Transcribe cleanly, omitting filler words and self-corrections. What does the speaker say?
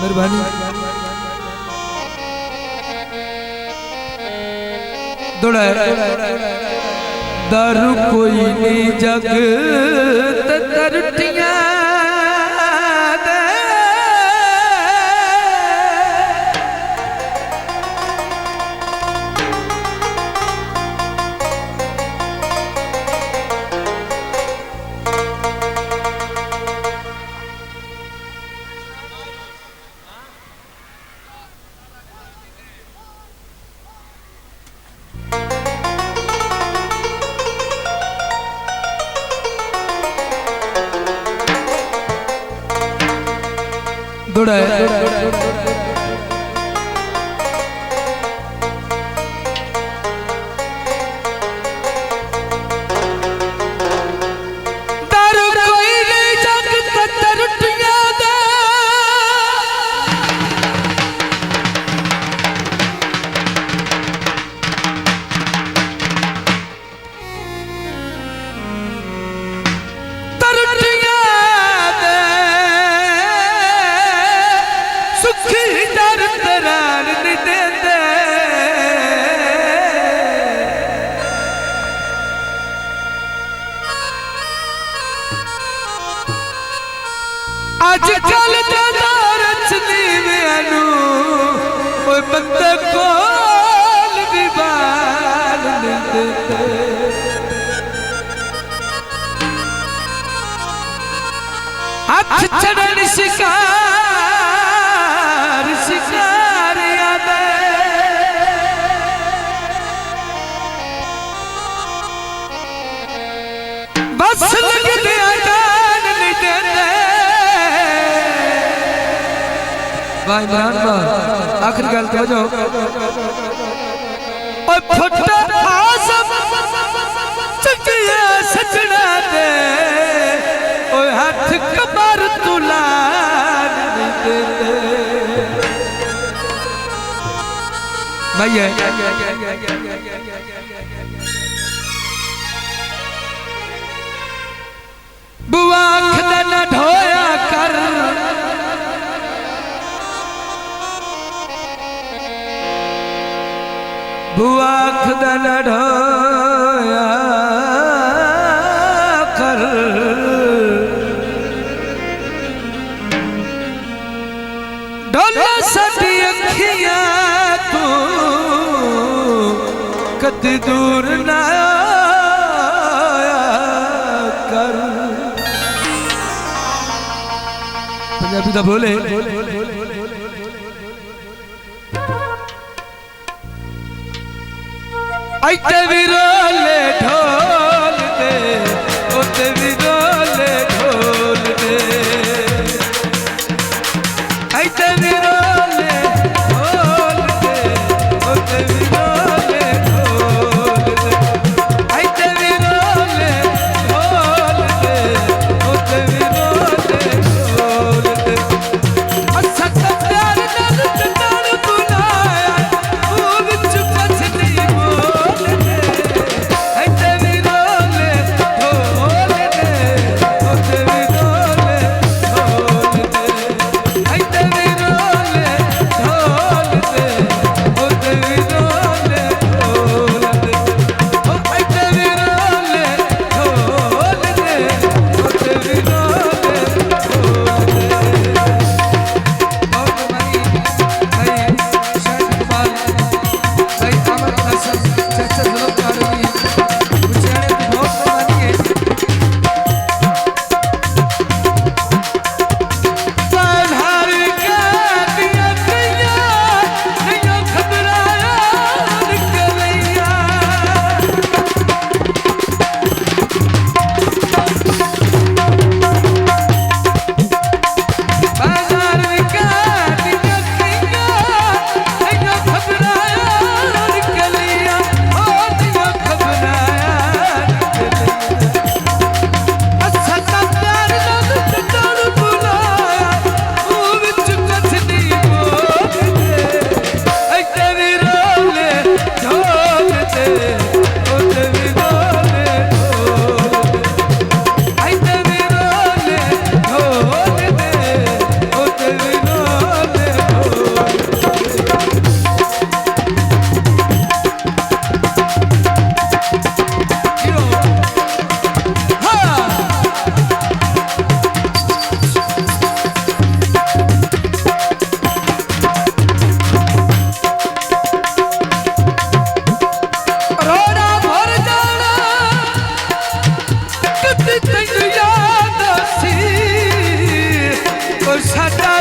मेहरबानी दौड़ा दारू कोई नहीं जग तरटियां दौड़ा दारू कोई नहीं जग तरटियां दे अजकल रचनी मैनू बंदे कोल भी बाल नहीं देते हथ चढ़न शिकार शिकार याद बस लगते गान नहीं देते भाई इमरान भाई आखिरी गल तो जो और फुटा आज़म चकिया सजना दे और हाथ कमर तुलान नहीं देते भाई है बुआ खदा न ढोया कर बुआ खुदा न ढोया कर डोला साडी अखियां तू कदी दूर ना कर पंजाबी दा बोले आइते भी रोले ढोल दे ओते भी रोले ढोल दे आइते भी रोले ढोल दे ओते भी रोले ढोल दे आइते भी रोले ढोल दे ओते भी रोले ढोल दे अच्छा प्यार नाल चंदार बुलाया वो विच पछली छाता